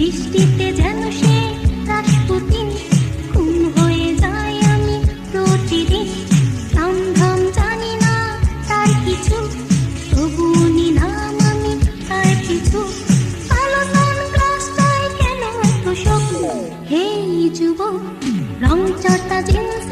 বৃষ্টিতে যেন সে রাজপুতিন, খুন হয়ে যায় আমি প্রতিদিন। নাম ধাম জানি না তার কিছু, তবুও নিলাম আমি তার কিছু। কালো সানগ্লাসটায় কেন এত শোক? হে যুবক, রং চটা জিন্স